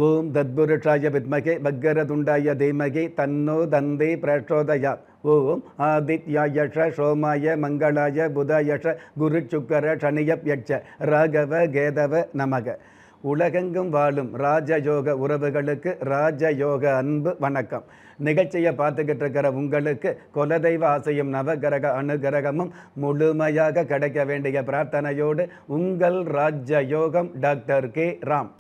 ஓம் தத்புருஷாய வித்மகே வக்கரதுண்டாய தீமகி தன்னோ தந்தி பிரச்சோதயாத். ஓம் ஆதித்யாயஷ சோமாய மங்களாய புதாயஷ குரு சுக்கர சனியப்யட்ச ராகவ கேதவ நமக. உலகெங்கும் வாழும் ராஜயோக உறவுகளுக்கு ராஜயோக அன்பு வணக்கம். நிகழ்ச்சியை பார்த்துக்கிட்டு இருக்கிற உங்களுக்கு குலதெய்வ ஆசையும் நவகிரக அனுகிரகமும் முழுமையாக கிடைக்க வேண்டிய பிரார்த்தனையோடு உங்கள் ராஜயோகம் டாக்டர் கே ராம்.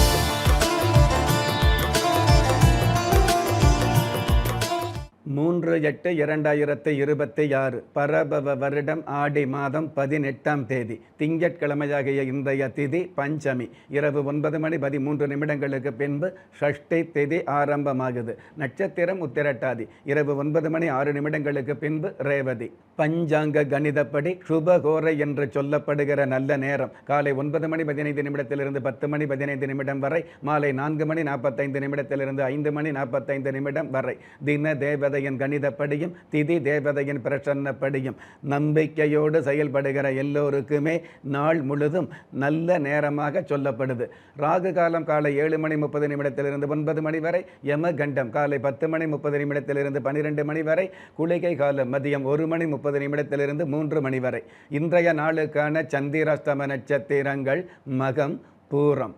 3/8/2026 பரபவ வருடம் ஆடி மாதம் 18ஆம் தேதி திங்கட்கிழமையாகிய இன்றைய திதி பஞ்சமி. இரவு 9:13 பின்பு ஷஷ்டி திதி ஆரம்பமாகுது. நட்சத்திரம் உத்திரட்டாதி. இரவு 9:06 பின்பு ரேவதி. பஞ்சாங்க கணிதப்படி சுபகோரை என்று சொல்லப்படுகிற நல்ல நேரம் காலை 9:15 10:15 வரை, மாலை 4:45 5:45 வரை. தின தேவதையின் கணிதப்படியும் திதி தேவதையின் பிரசன்னப்படியும் நம்பிக்கையோடு செயல்படுகிற எல்லோருக்குமே நாள் முழுதும் நல்ல நேரமாக சொல்லப்படுது. ராகு காலம் காலை 7:30 9 வரை, யமகண்டம் காலை 10:30 12 வரை, குளிகை காலம் மதியம் 1:30 3 வரை. இன்றைய நாளுக்கான சந்திராஷ்டம நட்சத்திரங்கள் மகம், பூரம்.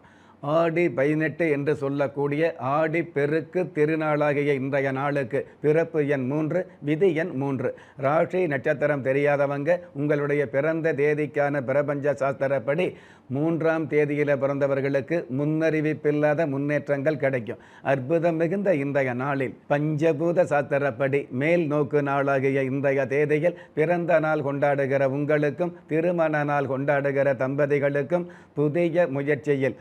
ஆடி 18 என்று சொல்லக்கூடிய ஆடி பெருக்கு திருநாளாகிய இன்றைய நாளுக்கு பிறப்பு எண் 3, விதி எண் 3. ராசி நட்சத்திரம் தெரியாதவங்க உங்களுடைய பிறந்த தேதிக்கான பிரபஞ்ச சாஸ்திரப்படி 3ஆம் தேதியில் பிறந்தவர்களுக்கு முன்னறிவிப்பில்லாத முன்னேற்றங்கள் கிடைக்கும். அற்புதம் மிகுந்த இன்றைய நாளில் பஞ்சபூத சாஸ்திரப்படி மேல் நோக்கு நாளாகிய இன்றைய தேதியில் பிறந்த நாள் கொண்டாடுகிற உங்களுக்கும் திருமண நாள் கொண்டாடுகிற தம்பதிகளுக்கும் புதிய முயற்சியில்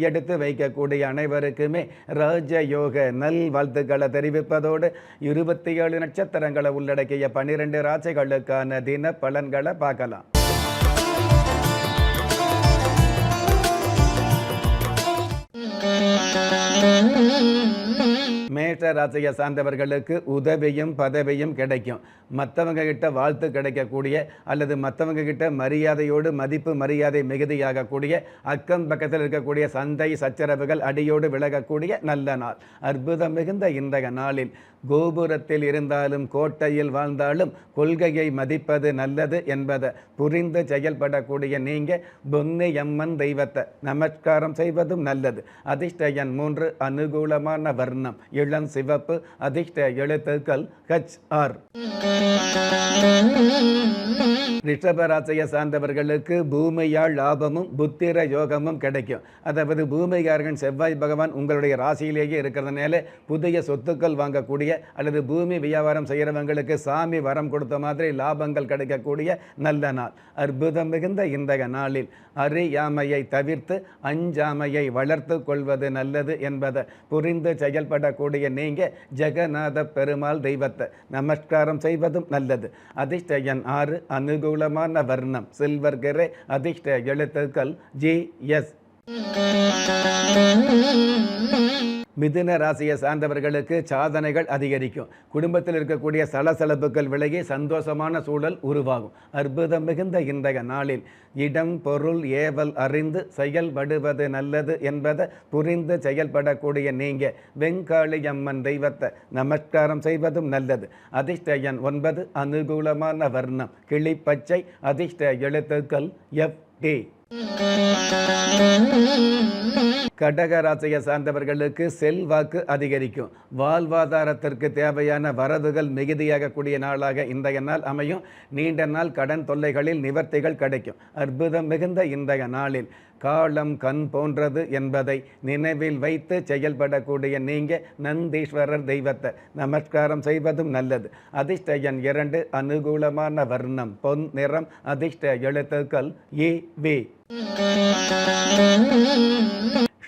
எடுத்து வைக்கக்கூடிய அனைவருக்குமே ராஜயோக நல் வாழ்த்துக்களை தெரிவிப்பதோடு 27 நட்சத்திரங்களை உள்ளடக்கிய 12 ராசிகளுக்கான தின பலன்களை பார்க்கலாம். மேஷ ராசியை சார்ந்தவர்களுக்கு உதவியும் பதவியும் கிடைக்கும். மற்றவங்க கிட்ட வாழ்த்து கிடைக்கக்கூடிய அல்லது மற்றவங்க கிட்ட மரியாதையோடு மதிப்பு மரியாதை மிகுதியாகக்கூடிய, அக்கம் பக்கத்தில் இருக்கக்கூடிய சண்டை சச்சரவுகள் அடியோடு விலகக்கூடிய நல்ல நாள். அற்புதம் மிகுந்த இன்றைய நாளில் கோபுரத்தில் இருந்தாலும் கோட்டையில் வாழ்ந்தாலும் கொள்கையை மதிப்பது நல்லது என்பதை புரிந்து செயல்படக்கூடிய நீங்க பொன்னியம்மன் தெய்வத்தை நமஸ்காரம் செய்வதும் நல்லது. அதிர்ஷ்ட எண் 3, அனுகூலமான வர்ணம் இளம் சிவப்பு, அதிர்ஷ்ட எழுத்துக்கள் HR. ரிஷபராசியை சார்ந்தவர்களுக்கு பூமியால் லாபமும் புத்திர யோகமும் கிடைக்கும். அதாவது பூமிகாரகன் செவ்வாய் பகவான் உங்களுடைய ராசியிலேயே இருக்கிறதுனால புதிய சொத்துக்கள் வாங்கக்கூடிய அல்லது பூமி வியாபாரம் செய்கிறவங்களுக்கு சாமி வரம் கொடுத்த மாதிரி லாபங்கள் கிடைக்கக்கூடிய நல்ல நாள். அற்புதம் மிகுந்த இன்றைய நாளில் அறியாமையை தவிர்த்து அஞ்சாமையை வளர்த்து கொள்வது நல்லது என்பதை புரிந்து செயல்படக்கூடிய நீங்க ஜெகநாத பெருமாள் தெய்வத்தை நமஸ்காரம் செய்வதும் நல்லது. அதிர்ஷ்ட எண் 6, அனுகூலமான வர்ணம் சில்வர் கிரே, அதிர்ஷ்ட எழுத்துக்கள் GS. மிதுன ராசியை சார்ந்தவர்களுக்கு சாதனைகள் அதிகரிக்கும். குடும்பத்தில் இருக்கக்கூடிய சலசலப்புகள் விலகி சந்தோஷமான சூழல் உருவாகும். அற்புதம் மிகுந்த இன்றைய நாளில் இடம் பொருள் ஏவல் அறிந்து செயல்படுவது நல்லது என்பதை புரிந்து செயல்படக்கூடிய நீங்க வெங்காளி அம்மன் தெய்வத்தை நமஸ்காரம் செய்வதும் நல்லது. அதிர்ஷ்ட எண் 9, அனுகூலமான வர்ணம் கிளிப்பச்சை, அதிர்ஷ்ட எழுத்துக்கள் FT. கடக ராசியை சார்ந்தவர்களுக்கு செல்வாக்கு அதிகரிக்கும். வாழ்வாதாரத்திற்கு தேவையான வரவுகள் மிகுதியாகக்கூடிய நாளாக இன்றைய நாள் அமையும். நீண்ட நாள் கடன் தொல்லைகளில் நிவர்த்திகள் கிடைக்கும். அற்புதம் மிகுந்த இன்றைய நாளில் காலம் கண் போன்றது என்பதை நினைவில் வைத்து செயல்படக்கூடிய நீங்க நந்தீஸ்வரர் தெய்வத்தை நமஸ்காரம் செய்வதும் நல்லது. அதிர்ஷ்ட எண் 2, அனுகூலமான வர்ணம் பொன் நிறம், அதிர்ஷ்ட எழுத்துக்கள் EV.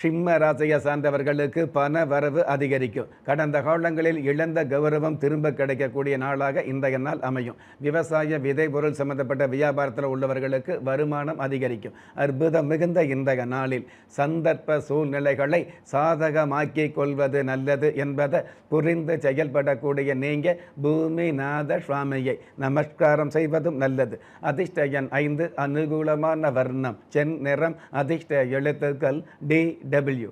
சிம்ம ராசியை சார்ந்தவர்களுக்கு பண வரவு அதிகரிக்கும். கடந்த காலங்களில் இழந்த கௌரவம் திரும்ப கிடைக்கக்கூடிய நாளாக இன்றைய நாள் அமையும். விவசாய விதை பொருள் சம்பந்தப்பட்ட வியாபாரத்தில் உள்ளவர்களுக்கு வருமானம் அதிகரிக்கும். அற்புதம் மிகுந்த இன்றைய நாளில் சந்தர்ப்ப சூழ்நிலைகளை சாதகமாக்கி கொள்வது நல்லது என்பதை புரிந்து செயல்படக்கூடிய நீங்க பூமிநாத சுவாமியை நமஸ்காரம் செய்வதும் நல்லது. அதிர்ஷ்ட எண் 5, அனுகூலமான வர்ணம் செந்நிறம், அதிர்ஷ்ட எழுத்துக்கள் DW.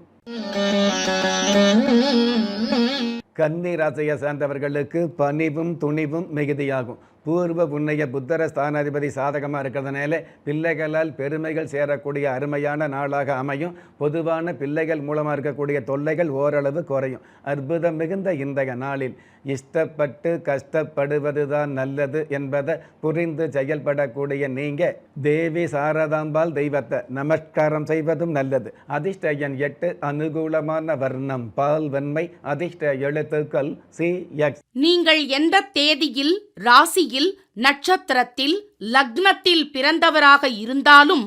கன்னி ராசியை சார்ந்தவர்களுக்கு பணிவும் துணிவும் மிகுதியாகும். பூர்வ புண்ணிய புத்தர ஸ்தானாதிபதி சாதகமாக இருக்கிறதுனால பிள்ளைகளால் பெருமைகள் சேரக்கூடிய அருமையான நாளாக அமையும். பொதுவான பிள்ளைகள் மூலமாக இருக்கக்கூடிய தொல்லைகள் ஓரளவு குறையும். அற்புதம் மிகுந்த இன்றைய நாளில் இஷ்டப்பட்டு கஷ்டப்படுவது தான் நல்லது என்பதை புரிந்து செயல்படக்கூடிய நீங்கள் தேவி சாரதாம்பாள் தெய்வத்தை நமஸ்காரம் செய்வதும் நல்லது. அதிர்ஷ்ட எண் 8, அனுகூலமான வர்ணம் பால் வெண்மை, அதிர்ஷ்ட எழுத்துக்கள் CX. நீங்கள் எந்த தேதியில், ராசியில், நட்சத்திரத்தில், லக்னத்தில் பிறந்தவராக இருந்தாலும்,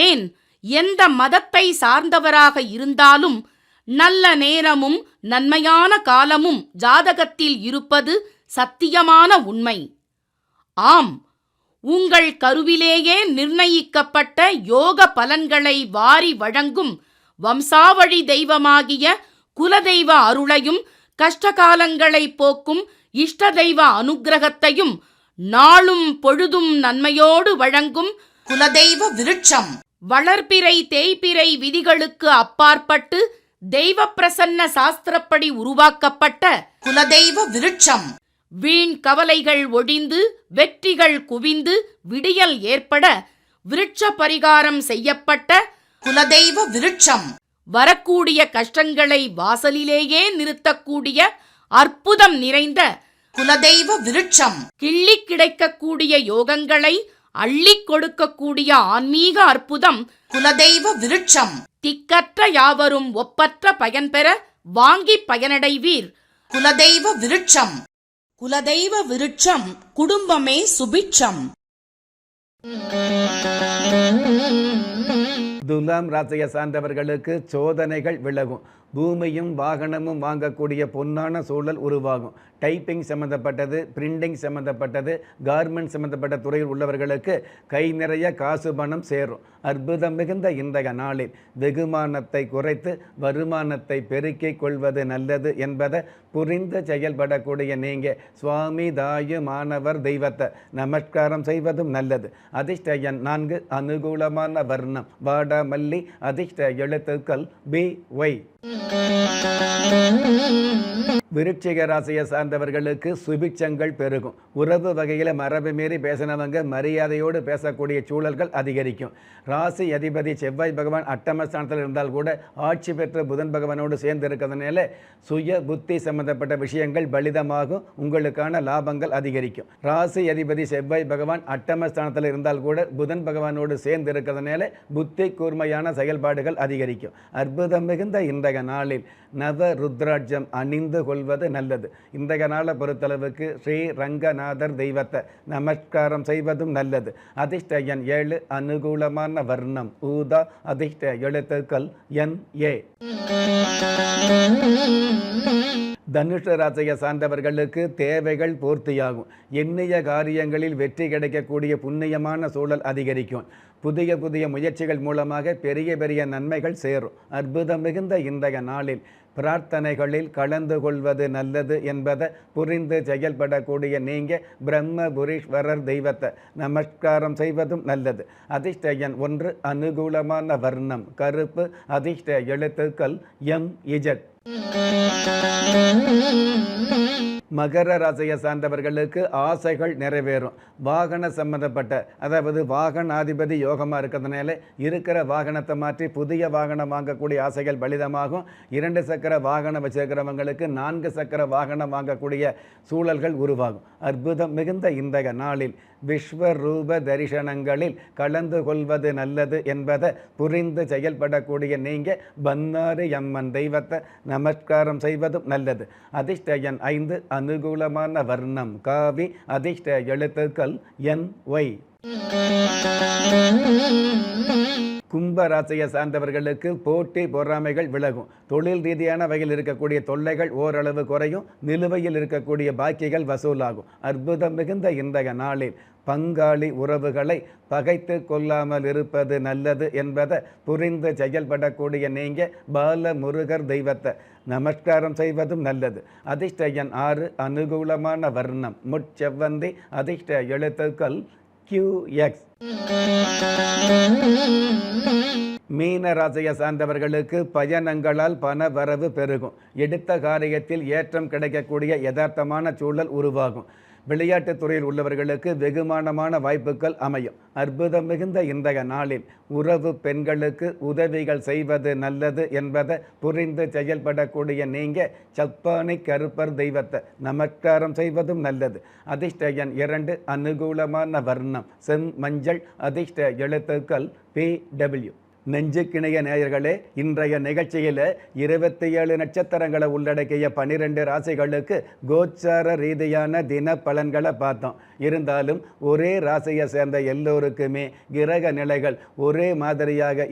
ஏன் எந்த மதத்தை சார்ந்தவராக இருந்தாலும், நல்ல நேரமும் நன்மையான காலமும் ஜாதகத்தில் இருப்பது சத்தியமான உண்மை. ஆம், உங்கள் கருவிலேயே நிர்ணயிக்கப்பட்ட யோக பலன்களை வாரி வழங்கும் வம்சாவழி தெய்வமாகிய குலதெய்வ அருளையும் கஷ்டகாலங்களை போக்கும் இஷ்ட தெய்வ அனுக்கிரகத்தையும் நாளும் பொழுதும் நன்மையோடு வழங்கும் குலதெய்வ விருட்சம் வளர்பிறை தேய்பிறை விதிகளுக்கு அப்பாற்பட்டு தெய்வ பிரசன்ன சாஸ்திரப்படி உருவாக்கப்பட்ட குலதெய்வ விருட்சம். வீண் கவலைகள் ஒழிந்து வெற்றிகள் குவிந்து விடியல் ஏற்பட விருட்ச பரிகாரம் செய்யப்பட்ட குலதெய்வ விருட்சம். வரக்கூடிய கஷ்டங்களை வாசலிலேயே நிறுத்தக்கூடிய அற்புதம் நிறைந்த குலதெய்வ விருட்சம். கிள்ளி கிடைக்கக்கூடிய யோகங்களை அள்ளி கொடுக்கக்கூடிய ஆன்மீக அற்புதம் குலதெய்வ விருட்சம். திக்கற்ற யாவரும் ஒப்பற்ற பயன்பெற வாங்கி பயனடைவீர். குலதெய்வ விருட்சம். குலதெய்வ விருட்சம் குடும்பமே சுபிட்சம். துலாம் ராசியை சார்ந்தவர்களுக்கு சோதனைகள் விலகும். பூமியும் வாகனமும் வாங்கக்கூடிய பொன்னான சூழல் உருவாகும். டைப்பிங் சம்மந்தப்பட்டது, பிரிண்டிங் சம்மந்தப்பட்டது, கார்மெண்ட் சம்மந்தப்பட்ட துறையில் உள்ளவர்களுக்கு கை நிறைய காசு பணம் சேரும். அற்புதம் மிகுந்த இன்றைய நாளில் வெகுமானத்தை குறைத்து வருமானத்தை பெருக்கிக் கொள்வது நல்லது என்பதை புரிந்து செயல்படக்கூடிய நீங்கள் சுவாமி தாயு மாணவர் தெய்வத்தை நமஸ்காரம் செய்வதும் நல்லது. அதிர்ஷ்ட எண் 4, அனுகூலமான வர்ணம் வாடாமல்லி, அதிர்ஷ்ட எழுத்துக்கள் BY. விருட்சிக ராசியை சார்ந்தவர்களுக்கு சுபிட்சங்கள் பெருகும். உறவு வகையில் மரபு மீறி பேசினவங்க மரியாதையோடு பேசக்கூடிய சூழல்கள் அதிகரிக்கும். ராசி அதிபதி செவ்வாய் பகவான் அட்டமஸ்தானத்தில் இருந்தால் கூட ஆட்சி பெற்ற புதன் பகவானோடு சேர்ந்து இருக்கிறதுனால சுய புத்தி சம்பந்தப்பட்ட விஷயங்கள் பலிதமாகும். உங்களுக்கான லாபங்கள் அதிகரிக்கும். ராசி அதிபதி செவ்வாய் பகவான் அட்டமஸ்தானத்தில் இருந்தால் கூட புதன் பகவானோடு சேர்ந்து இருக்கிறதுனால புத்தி கூர்மையான செயல்பாடுகள் அதிகரிக்கும். அற்புதம் மிகுந்த இன்றைய நாளில் நவ ருத்ராட்சம் அணிந்து கொள்வது நல்லது. இன்றைய நாளை பொறுத்தளவுக்கு ஸ்ரீ ரங்கநாதர் தெய்வத்தை நமஸ்காரம் செய்வதும் நல்லது. அதிர்ஷ்ட எண் 7, அனுகூலமான வர்ணம் ஊதா, அதிர்ஷ்ட எழுத்துக்கள் NA. தனுஷ ராசியை சார்ந்தவர்களுக்கு தேவைகள் பூர்த்தியாகும். எண்ணிய காரியங்களில் வெற்றி கிடைக்கக்கூடிய புண்ணியமான சூழல் அதிகரிக்கும். புதிய புதிய முயற்சிகள் மூலமாக பெரிய பெரிய நன்மைகள் சேரும். அற்புதம் மிகுந்த இன்றைய நாளில் பிரார்த்தனைகளில் கலந்து கொள்வது நல்லது என்பதை புரிந்து செயல்படக்கூடிய நீங்கள் பிரம்மபுரீஸ்வரர் தெய்வத்தை நமஸ்காரம் செய்வதும் நல்லது. அதிர்ஷ்ட எண் 1, அனுகூலமான வர்ணம் கருப்பு, அதிர்ஷ்ட எழுத்துக்கள் MZ. மகர ராசியை சார்ந்தவர்களுக்கு ஆசைகள் நிறைவேறும். வாகன சம்பந்தப்பட்ட, அதாவது வாகனாதிபதி யோகமாக இருக்கிறதுனால இருக்கிற வாகனத்தை மாற்றி புதிய வாகனம் வாங்கக்கூடிய ஆசைகள் பலிதமாகும். 2 சக்கர வாகனம் வச்சிருக்கிறவங்களுக்கு 4 சக்கர வாகனம் வாங்கக்கூடிய சூழல்கள் உருவாகும். அற்புதம் மிகுந்த இன்றைய நாளில் விஸ்வரூப தரிசனங்களில் கலந்து கொள்வது நல்லது என்பதை புரிந்து செயல்படக்கூடிய நீங்கள் பன்னாரி அம்மன் தெய்வத்தை நமஸ்காரம் செய்வதும் நல்லது. அதிர்ஷ்ட எண் 5, அனுகூலமான வர்ணம் காவி, அதிர்ஷ்ட எழுத்துக்கள் NY. கும்பராசியை சார்ந்தவர்களுக்கு போட்டி பொறாமைகள் விலகும். தொழில் ரீதியான வகையில் இருக்கக்கூடிய தொல்லைகள் ஓரளவு குறையும். நிலுவையில் இருக்கக்கூடிய பாக்கிகள் வசூலாகும். அற்புதம் மிகுந்த இன்றைய நாளில் பங்காளி உறவுகளை பகைத்து கொள்ளாமல் இருப்பது நல்லது என்பதை புரிந்து செயல்படக்கூடிய நீங்கள் பால முருகர் தெய்வத்தை நமஸ்காரம் செய்வதும் நல்லது. அதிர்ஷ்ட எண் 6, அனுகூலமான வர்ணம் முட்செவ்வந்தி, அதிர்ஷ்ட எழுத்துக்கள் QX. மீன ராசியை சார்ந்தவர்களுக்கு பயணங்களால் பண வரவு பெருகும். எடுத்த காரியத்தில் ஏற்றம் கிடைக்கக்கூடிய யதார்த்தமான சூழல் உருவாகும். விளையாட்டுத் துறையில் உள்ளவர்களுக்கு வெகுமானமான வாய்ப்புகள் அமையும். அற்புதம் மிகுந்த இன்றைய நாளில் உறவு பெண்களுக்கு உதவிகள் செய்வது நல்லது என்பதை புரிந்து செயல்படக்கூடிய நீங்கள் சப்பானி கருப்பர் தெய்வத்தை நமஸ்காரம் செய்வதும் நல்லது. அதிர்ஷ்ட எண் 2, அனுகூலமான வர்ணம் செம்மஞ்சள். அதிர்ஷ்ட எழுத்துக்கள் PW. நெஞ்சுக்கிணைய நேயர்களே, இன்றைய நிகழ்ச்சியில் 27 நட்சத்திரங்களை உள்ளடக்கிய 12 ராசிகளுக்கு கோச்சார ரீதியான தின பலன்களை பார்த்தோம். இருந்தாலும் ஒரே ராசியை சேர்ந்த எல்லோருக்குமே கிரக நிலைகள் ஒரே மாதிரியாக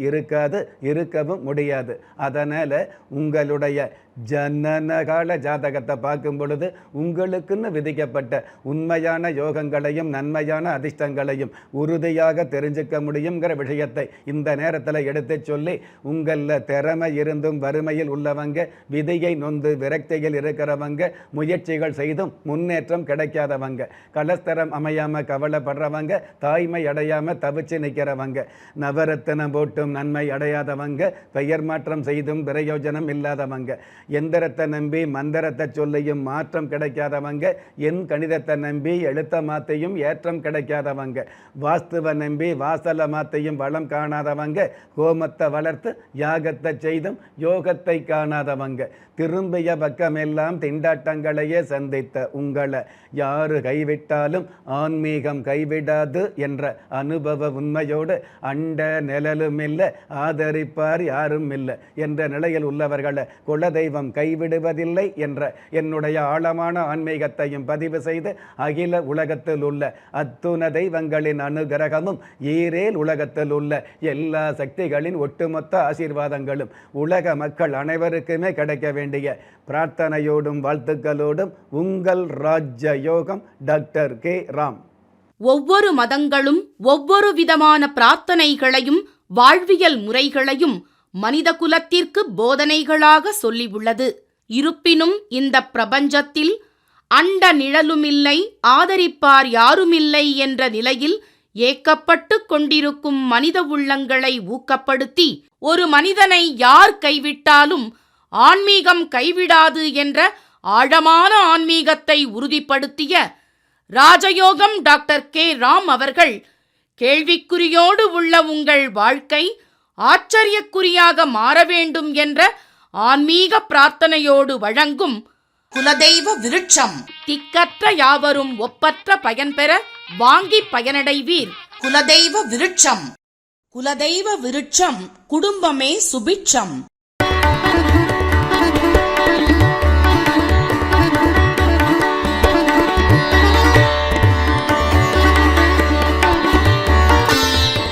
இருக்கவும் முடியாது. அதனால் உங்களுடைய ஜனனகால ஜாதகத்தை பார்க்கும் பொழுது உங்களுக்குன்னு விதிக்கப்பட்ட உண்மையான யோகங்களையும் நன்மையான அதிர்ஷ்டங்களையும் உறுதியாக தெரிஞ்சுக்க முடியுங்கிற விஷயத்தை இந்த நேரத்தில் எடுத்து சொல்லி, உங்களில் திறமை இருந்தும் வறுமையில் உள்ளவங்க, விதியை நொந்து விரக்தியில் இருக்கிறவங்க, முயற்சிகள் செய்தும் முன்னேற்றம் கிடைக்காதவங்க, கலஸ்தரம் அமையாமல் கவலைப்படுறவங்க, தாய்மை அடையாமல் தவிச்சு நிற்கிறவங்க, நவரத்தினம் போட்டும் நன்மை அடையாதவங்க, பெயர் மாற்றம் செய்தும் பிரயோஜனம் இல்லாதவங்க, எந்திரத்தை நம்பி மந்திரத்தை சொல்லியும் மாற்றம் கிடைக்காதவங்க, என் கணிதத்தை நம்பி எழுத்த மாத்தையும் ஏற்றம் கிடைக்காதவங்க, வாஸ்துவை நம்பி வாசல மாத்தையும் வளம் காணாதவங்க, கோமத்தை வளர்த்து யாகத்தை செய்தும் யோகத்தை காணாதவங்க, திரும்பிய பக்கமெல்லாம் திண்டாட்டங்களையே சந்தித்த உங்களை யாரு கைவிட்டாலும் ஆன்மீகம் கைவிடாது என்ற அனுபவ உண்மையோடு அண்ட நிழலும் இல்லை, ஆதரிப்பார் யாரும் இல்லை என்ற நிலையில் உள்ளவர்களை குலதெய்வம் கைவிடுவதில்லை என்ற என்னுடைய ஆழமான ஆன்மீகத்தையும் பதிவு செய்து, அகில உலகத்தில் உள்ள அத்துண தெய்வங்களின் அனுகிரகமும் ஈரேல் உலகத்தில் உள்ள எல்லா சக்திகளின் ஒட்டுமொத்த ஆசீர்வாதங்களும் உலக மக்கள் அனைவருக்குமே கிடைக்க வேண்டிய பிரார்த்தனையோடும் வாழ்த்துக்களோடும் உங்கள் ராஜ்ய யோகம் டாக்டர் கே. ராம். ஒவ்வொரு மதங்களும் ஒவ்வொரு விதமான பிரார்த்தனைகளையும் வாழ்வியல் முறைகளையும் மனித குலத்திற்கு போதனைகளாக சொல்லியுள்ளது. இருப்பினும் இந்த பிரபஞ்சத்தில் அண்ட நிழலுமில்லை, ஆதரிப்பார் யாருமில்லை என்ற நிலையில் ஏக்கப்பட்டு கொண்டிருக்கும் மனித உள்ளங்களை ஊக்கப்படுத்தி, ஒரு மனிதனை யார் கைவிட்டாலும் ஆன்மீகம் கைவிடாது என்ற ஆழமான ஆன்மீகத்தை உறுதிப்படுத்திய ராஜயோகம் டாக்டர் கே. ராம் அவர்கள், கேள்விக்குறியோடு உள்ள உங்கள் வாழ்க்கை ஆச்சரியக்குறியாக மாற வேண்டும் என்ற ஆன்மீக பிரார்த்தனையோடு வழங்கும் குலதெய்வ விருட்சம். திக்கற்ற யாவரும் ஒப்பற்ற பயன்பெற வாங்கி பயனடைவீர். குலதெய்வ விருட்சம். குலதெய்வ விருட்சம் குடும்பமே சுபிட்சம்.